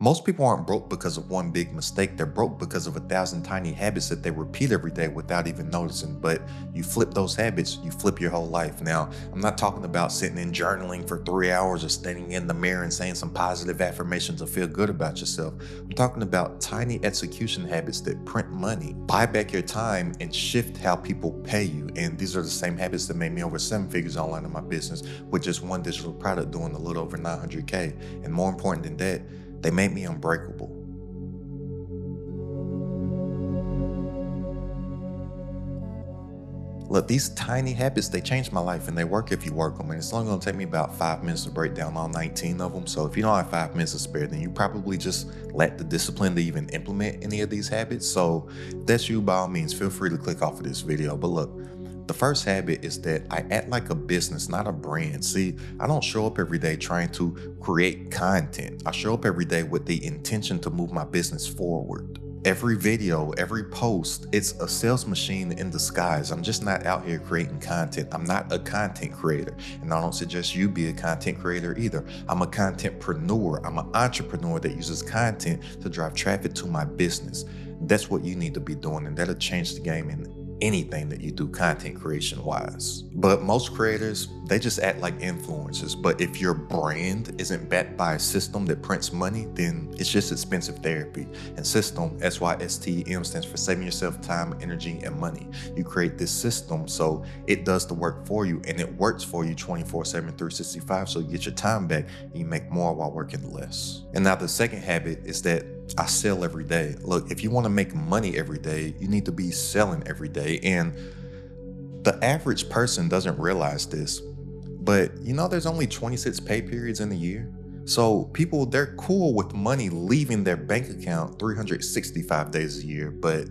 Most people aren't broke because of one big mistake. They're broke because of 1,000 tiny habits that they repeat every day without even noticing. But you flip those habits, you flip your whole life. Now, I'm not talking about sitting and journaling for 3 hours or standing in the mirror and saying some positive affirmations to feel good about yourself. I'm talking about tiny execution habits that print money, buy back your time, and shift how people pay you. And these are the same habits that made me over 7 figures online in my business with just one digital product doing a little over 900K. And more important than that, they made me unbreakable. Look, these tiny habits, they change my life and they work if you work them. And it's only gonna take me about 5 minutes to break down all 19 of them. So if you don't have 5 minutes to spare, then you probably just lack the discipline to even implement any of these habits. So if that's you, by all means, feel free to click off of this video. But look, the first habit is that I act like a business, not a brand. See, I don't show up every day trying to create content. I show up every day with the intention to move my business forward. Every video, every post, it's a sales machine in disguise. I'm just not out here creating content. I'm not a content creator. And I don't suggest you be a content creator either. I'm a contentpreneur. I'm an entrepreneur that uses content to drive traffic to my business. That's what you need to be doing, and that'll change the game in anything that you do content creation wise. But most creators, they just act like influencers. But if your brand isn't backed by a system that prints money, then it's just expensive therapy. And system, SYSTEM, stands for saving yourself time, energy, and money. You create this system so it does the work for you, and it works for you 24/7, 365. So you get your time back and you make more while working less. And now the second habit is that I sell every day. Look, if you want to make money every day, you need to be selling every day. And the average person doesn't realize this, but there's only 26 pay periods in a year. So people, they're cool with money leaving their bank account 365 days a year, but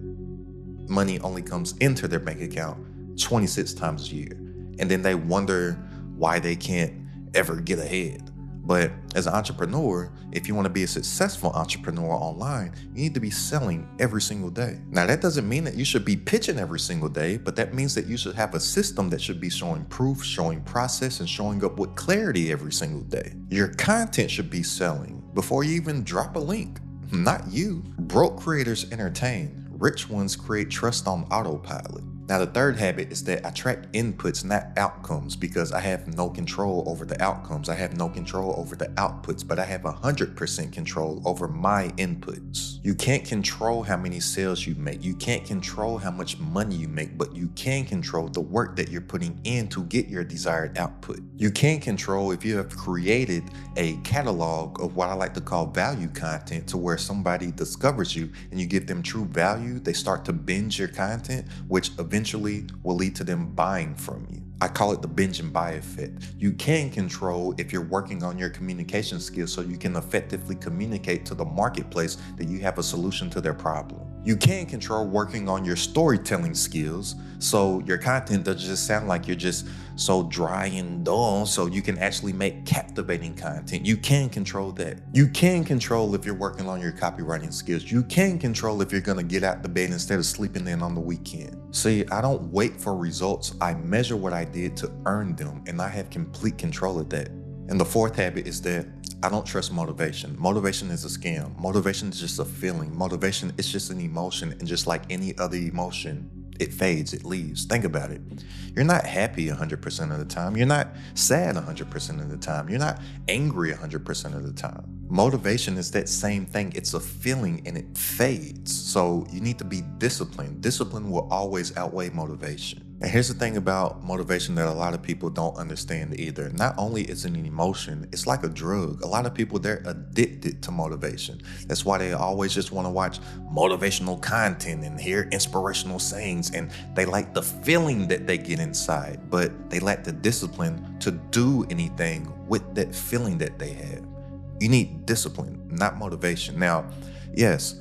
money only comes into their bank account 26 times a year. And then they wonder why they can't ever get ahead. But as an entrepreneur, if you want to be a successful entrepreneur online, you need to be selling every single day. Now, that doesn't mean that you should be pitching every single day, but that means that you should have a system that should be showing proof, showing process, and showing up with clarity every single day. Your content should be selling before you even drop a link, not you. Broke creators entertain. Rich ones create trust on autopilot. Now, the third habit is that I track inputs, not outcomes, because I have no control over the outcomes. I have no control over the outputs, but I have 100% control over my inputs. You can't control how many sales you make. You can't control how much money you make, but you can control the work that you're putting in to get your desired output. You can control if you have created a catalog of what I like to call value content, to where somebody discovers you and you give them true value. They start to binge your content, which eventually will lead to them buying from you. I call it the binge and buy effect. You can control if you're working on your communication skills so you can effectively communicate to the marketplace that you have a solution to their problem. You can control working on your storytelling skills so your content doesn't just sound like you're just so dry and dull, so you can actually make captivating content. You can control that. You can control if you're working on your copywriting skills. You can control if you're gonna get out the bed instead of sleeping in on the weekend. See, I don't wait for results. I measure what I did to earn them, and I have complete control of that. And the fourth habit is that I don't trust motivation. Motivation is a scam. Motivation is just a feeling. Motivation is just an emotion, and just like any other emotion, it fades, it leaves. Think about it. You're not happy 100% of the time. You're not sad 100% of the time. You're not angry 100% of the time. Motivation is that same thing. It's a feeling and it fades. So you need to be disciplined. Discipline will always outweigh motivation. And here's the thing about motivation that a lot of people don't understand either. Not only is it an emotion, it's like a drug. A lot of people, they're addicted to motivation. That's why they always just want to watch motivational content and hear inspirational sayings, and they like the feeling that they get inside, but they lack the discipline to do anything with that feeling that they have. You need discipline, not motivation. Now, yes,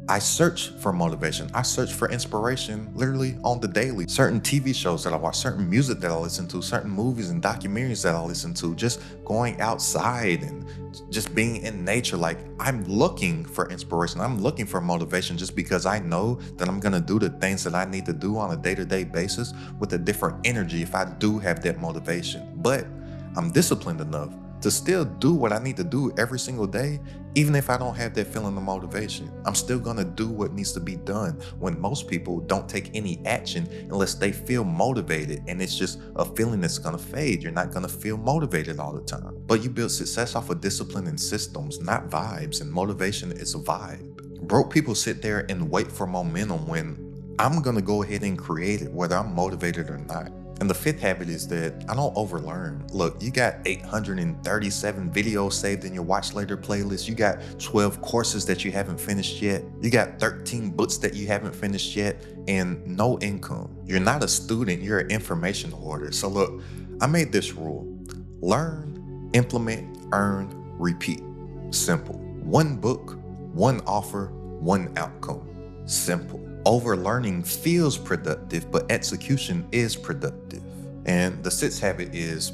I search for motivation. I search for inspiration literally on the daily. Certain TV shows that I watch, certain music that I listen to, certain movies and documentaries that I listen to, just going outside and just being in nature. Like, I'm looking for inspiration. I'm looking for motivation just because I know that I'm gonna do the things that I need to do on a day-to-day basis with a different energy if I do have that motivation. But I'm disciplined enough to still do what I need to do every single day, even if I don't have that feeling of motivation. I'm still gonna do what needs to be done when most people don't take any action unless they feel motivated, and it's just a feeling that's gonna fade. You're not gonna feel motivated all the time. But you build success off of discipline and systems, not vibes, and motivation is a vibe. Broke people sit there and wait for momentum when I'm gonna go ahead and create it, whether I'm motivated or not. And the fifth habit is that I don't overlearn. Look, you got 837 videos saved in your watch later playlist. You got 12 courses that you haven't finished yet. You got 13 books that you haven't finished yet, and no income. You're not a student, you're an information hoarder. So look, I made this rule: learn, implement, earn, repeat. Simple. One book, one offer, one outcome. Simple. Overlearning feels productive, but execution is productive. And the sixth habit is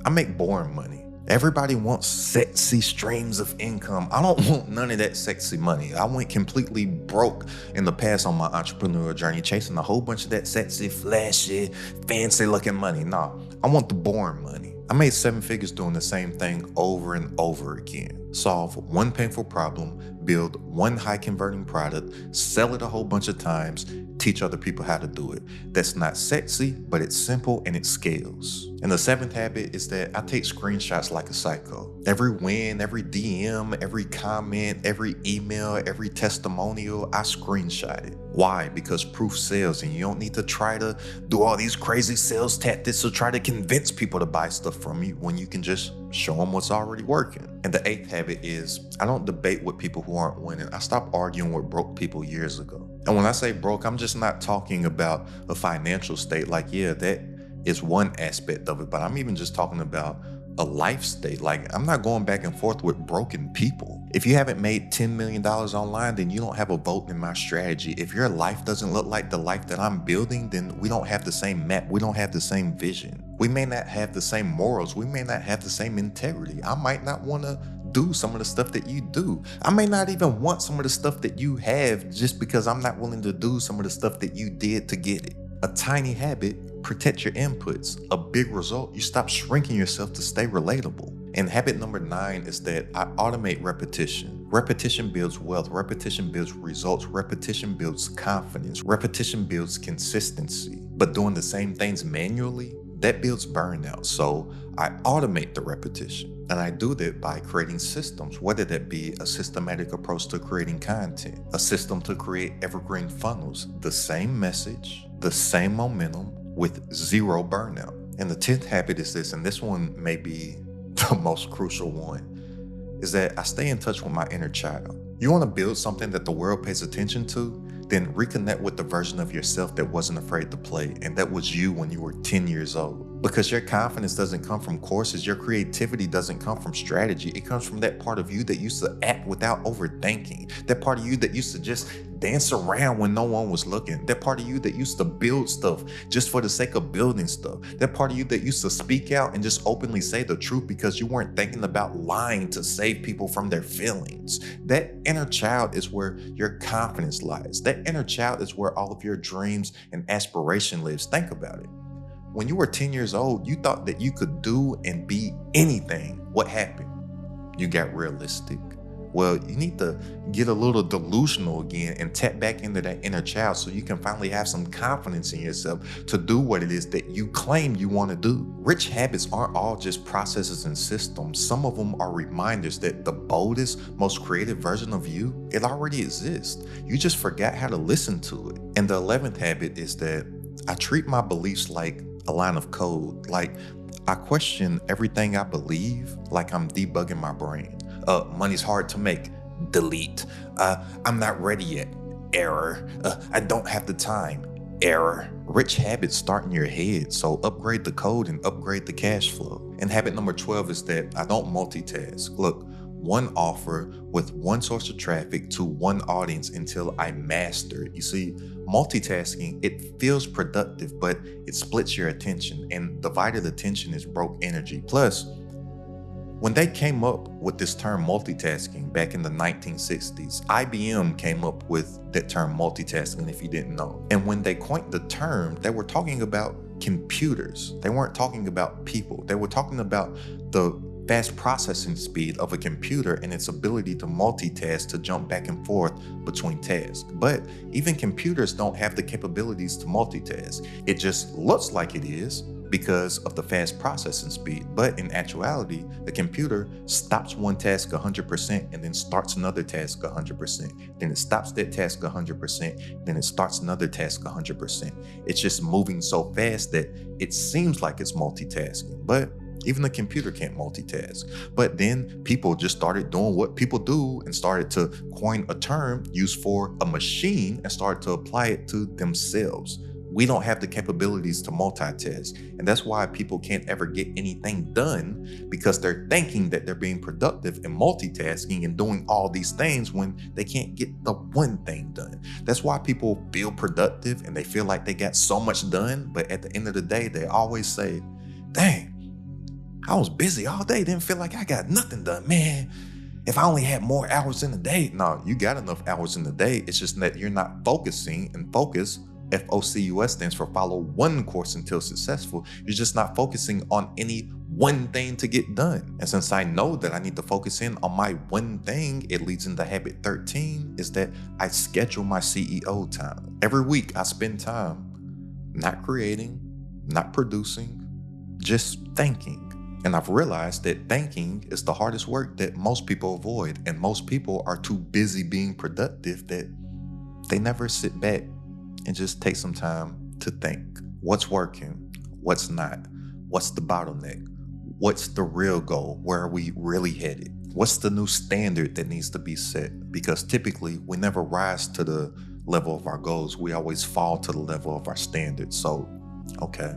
I make boring money. Everybody wants sexy streams of income. I don't want none of that sexy money. I went completely broke in the past on my entrepreneurial journey, chasing a whole bunch of that sexy, flashy, fancy looking money. Nah, I want the boring money. I made 7 figures doing the same thing over and over again. Solve one painful problem, build one high converting product, sell it a whole bunch of times, teach other people how to do it. That's not sexy, but it's simple and it scales. And the 7th habit is that I take screenshots like a psycho. Every win, every DM, every comment, every email, every testimonial, I screenshot it. Why? Because proof sells, and you don't need to try to do all these crazy sales tactics to try to convince people to buy stuff from you when you can just show them what's already working. And the 8th habit is I don't debate with people who aren't winning. I stopped arguing with broke people years ago. And when I say broke, I'm just not talking about a financial state. Like, yeah, that is one aspect of it, but I'm even just talking about a life state. Like, I'm not going back and forth with broken people. If you haven't made $10 million online, then you don't have a vote in my strategy. If your life doesn't look like the life that I'm building, then we don't have the same map. We don't have the same vision. We may not have the same morals. We may not have the same integrity. I might not want to do some of the stuff that you do. I may not even want some of the stuff that you have just because I'm not willing to do some of the stuff that you did to get it. A tiny habit, protect your inputs. A big result, you stop shrinking yourself to stay relatable. And habit number 9 is that I automate repetition. Repetition builds wealth. Repetition builds results. Repetition builds confidence. Repetition builds consistency. But doing the same things manually, that builds burnout. So I automate the repetition. And I do that by creating systems, whether that be a systematic approach to creating content, a system to create evergreen funnels, the same message, the same momentum with zero burnout. And the 10th habit is this, and this one may be the most crucial one, is that I stay in touch with my inner child. You want to build something that the world pays attention to? Then reconnect with the version of yourself that wasn't afraid to play, and that was you when you were 10 years old. Because your confidence doesn't come from courses, your creativity doesn't come from strategy. It comes from that part of you that used to act without overthinking. That part of you that used to just dance around when no one was looking. That part of you that used to build stuff just for the sake of building stuff. That part of you that used to speak out and just openly say the truth because you weren't thinking about lying to save people from their feelings. That inner child is where your confidence lies. That inner child is where all of your dreams and aspiration lives. Think about it. When you were 10 years old, you thought that you could do and be anything. What happened? You got realistic. Well, you need to get a little delusional again and tap back into that inner child so you can finally have some confidence in yourself to do what it is that you claim you want to do. Rich habits aren't all just processes and systems. Some of them are reminders that the boldest, most creative version of you, it already exists. You just forgot how to listen to it. And the 11th habit is that I treat my beliefs like a line of code. Like, I question everything I believe like I'm debugging my brain. Money's hard to make. Delete. I'm not ready yet. Error. I don't have the time. Error. Rich habits start in your head, so upgrade the code and upgrade the cash flow. And habit number 12 is that I don't multitask. Look, one offer with one source of traffic to one audience until I master it. You see, multitasking, it feels productive, but it splits your attention, and divided attention is broke energy. Plus, when they came up with this term multitasking back in the 1960s, IBM came up with that term multitasking, if you didn't know. And when they coined the term, they were talking about computers. They weren't talking about people. They were talking about the fast processing speed of a computer and its ability to multitask to jump back and forth between tasks. But even computers don't have the capabilities to multitask. It just looks like it is because of the fast processing speed. But in actuality, the computer stops one task 100% and then starts another task 100%. Then it stops that task 100%, then it starts another task 100%. It's just moving so fast that it seems like it's multitasking. But even the computer can't multitask. But then people just started doing what people do and started to coin a term used for a machine and started to apply it to themselves. We don't have the capabilities to multitask. And that's why people can't ever get anything done, because they're thinking that they're being productive and multitasking and doing all these things when they can't get the one thing done. That's why people feel productive and they feel like they got so much done. But at the end of the day, they always say, dang, I was busy all day, didn't feel like I got nothing done. Man, if I only had more hours in the day. No, you got enough hours in the day. It's just that you're not focusing, and focus, FOCUS, stands for follow one course until successful. You're just not focusing on any one thing to get done. And since I know that I need to focus in on my one thing, it leads into habit 13, is that I schedule my CEO time. Every week I spend time not creating, not producing, just thinking. And I've realized that thinking is the hardest work that most people avoid. And most people are too busy being productive that they never sit back and just take some time to think. What's working? What's not? What's the bottleneck? What's the real goal? Where are we really headed? What's the new standard that needs to be set? Because typically we never rise to the level of our goals. We always fall to the level of our standards. So, okay,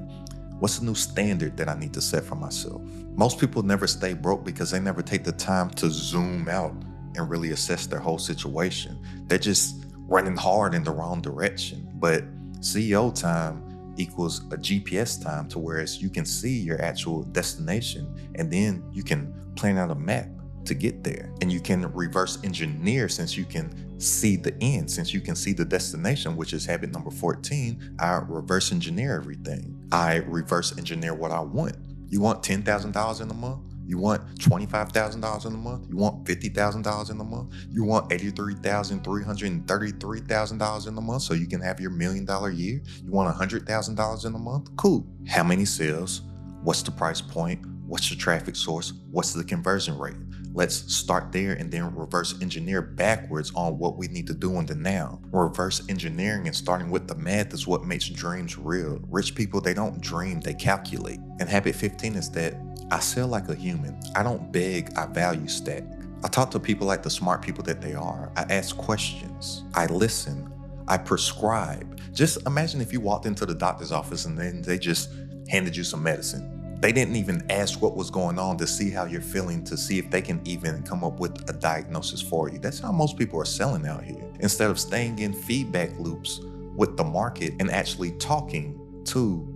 what's the new standard that I need to set for myself? Most people never stay broke because they never take the time to zoom out and really assess their whole situation. They're just running hard in the wrong direction. But CEO time equals a GPS time, to whereas you can see your actual destination and then you can plan out a map to get there. And you can reverse engineer, since you can see the end, since you can see the destination, which is habit number 14. I reverse engineer everything. I reverse engineer what I want. You want $10,000 in a month? You want $25,000 in a month? You want $50,000 in a month? You want $83,333,000 in a month so you can have your $1 million year? You want $100,000 in a month? Cool. How many sales? What's the price point? What's the traffic source? What's the conversion rate? Let's start there and then reverse engineer backwards on what we need to do in the now. Reverse engineering and starting with the math is what makes dreams real. Rich people, they don't dream, they calculate. And habit 15 is that I sell like a human. I don't beg, I value stack. I talk to people like the smart people that they are. I ask questions. I listen. I prescribe. Just imagine if you walked into the doctor's office and then they just handed you some medicine. They didn't even ask what was going on to see how you're feeling, to see if they can even come up with a diagnosis for you. That's how most people are selling out here. Instead of staying in feedback loops with the market and actually talking to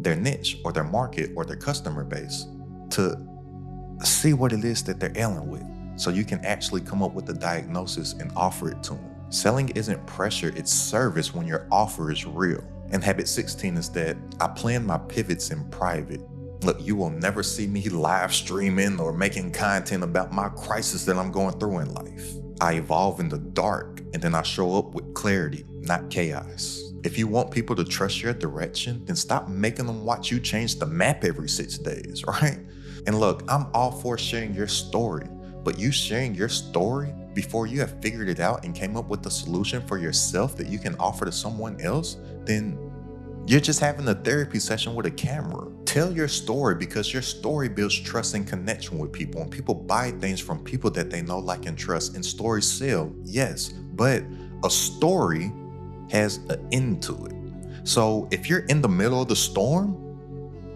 their niche or their market or their customer base to see what it is that they're ailing with, so you can actually come up with a diagnosis and offer it to them. Selling isn't pressure, it's service when your offer is real. And habit 16 is that I plan my pivots in private. Look, you will never see me live streaming or making content about my crisis that I'm going through in life. I evolve in the dark and then I show up with clarity, not chaos. If you want people to trust your direction, then stop making them watch you change the map every 6 days, right? And look, I'm all for sharing your story, but you sharing your story before you have figured it out and came up with a solution for yourself that you can offer to someone else, then you're just having a therapy session with a camera. Tell your story, because your story builds trust and connection with people. And people buy things from people that they know, like, and trust. And stories sell, yes, but a story has an end to it. So if you're in the middle of the storm,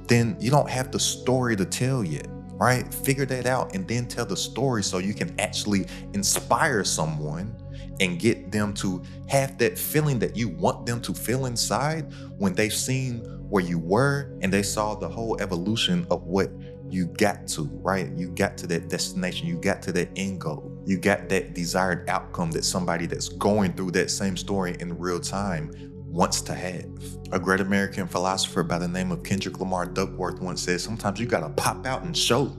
then you don't have the story to tell yet, right? Figure that out and then tell the story so you can actually inspire someone and get them to have that feeling that you want them to feel inside when they've seen where you were and they saw the whole evolution of what you got to, right? You got to that destination, you got to that end goal, you got that desired outcome that somebody that's going through that same story in real time wants to have. A great American philosopher by the name of Kendrick Lamar Duckworth once said, sometimes you gotta pop out and show.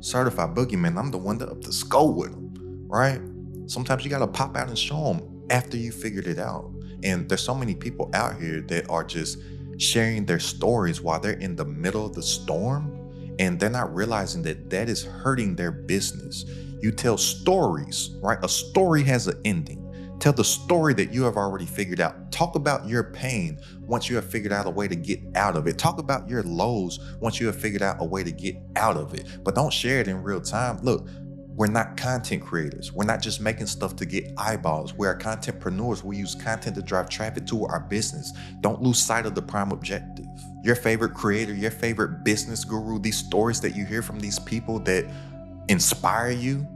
Certified boogeyman, I'm the one that up to skull with them, right? Sometimes you gotta pop out and show them after you figured it out. And there's so many people out here that are just sharing their stories while they're in the middle of the storm, and they're not realizing that that is hurting their business. You tell stories, right? A story has an ending. Tell the story that you have already figured out. Talk about your pain once you have figured out a way to get out of it. Talk about your lows once you have figured out a way to get out of it. But don't share it in real time. Look, we're not content creators. We're not just making stuff to get eyeballs. We're contentpreneurs. We use content to drive traffic to our business. Don't lose sight of the prime objective. Your favorite creator, your favorite business guru, these stories that you hear from these people that inspire you,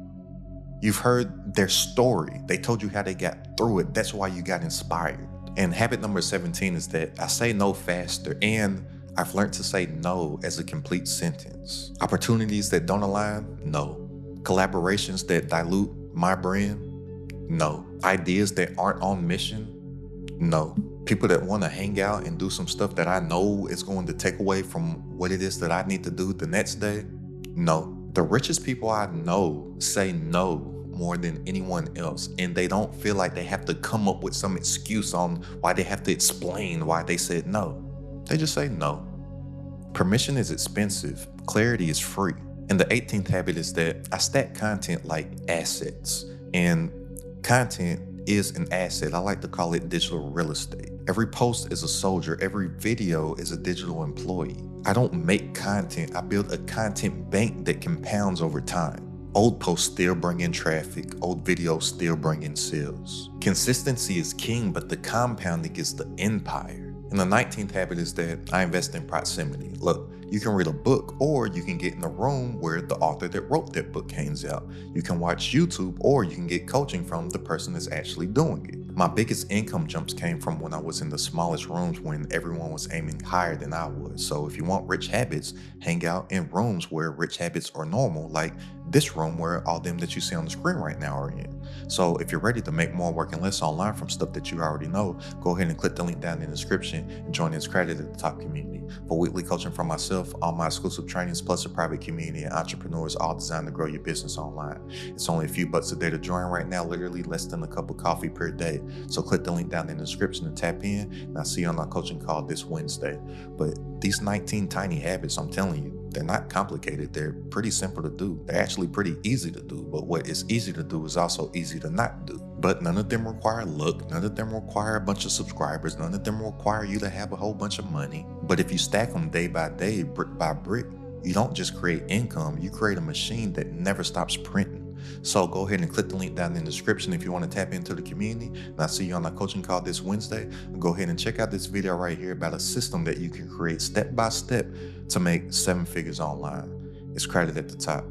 you've heard their story. They told you how they got through it. That's why you got inspired. And habit number 17 is that I say no faster, and I've learned to say no as a complete sentence. Opportunities that don't align, no. Collaborations that dilute my brand, no. Ideas that aren't on mission, no. People that want to hang out and do some stuff that I know is going to take away from what it is that I need to do the next day, no. The richest people I know say no more than anyone else, and they don't feel like they have to come up with some excuse on why they have to explain why they said no. They just say no. Permission is expensive, clarity is free. And the 18th habit is that I stack content like assets, and content is an asset. I like to call it digital real estate. Every post is a soldier, every video is a digital employee. I don't make content, I build a content bank that compounds over time. Old posts still bring in traffic, old videos still bring in sales. Consistency is king, but the compounding is the empire. And the 19th habit is that I invest in proximity. Look, you can read a book, or you can get in the room where the author that wrote that book hangs out. You can watch YouTube, or you can get coaching from the person that's actually doing it. My biggest income jumps came from when I was in the smallest rooms when everyone was aiming higher than I was. So if you want rich habits, hang out in rooms where rich habits are normal, like this room where all them that you see on the screen right now are in. So if you're ready to make more working less online from stuff that you already know, go ahead and click the link down in the description and join this credit at the top community. For weekly coaching from myself, all my exclusive trainings, plus a private community and entrepreneurs, all designed to grow your business online. It's only a few bucks a day to join right now, literally less than a cup of coffee per day. So click the link down in the description and tap in, and I'll see you on our coaching call this Wednesday. But these 19 tiny habits, I'm telling you, they're not complicated. They're pretty simple to do. They're actually pretty easy to do. But what is easy to do is also easy to not do. But none of them require luck. None of them require a bunch of subscribers. None of them require you to have a whole bunch of money. But if you stack them day by day, brick by brick, you don't just create income. You create a machine that never stops printing. So go ahead and click the link down in the description if you want to tap into the community. And I'll see you on our coaching call this Wednesday. Go ahead and check out this video right here about a system that you can create step by step to make 7 figures online. It's credited at the top.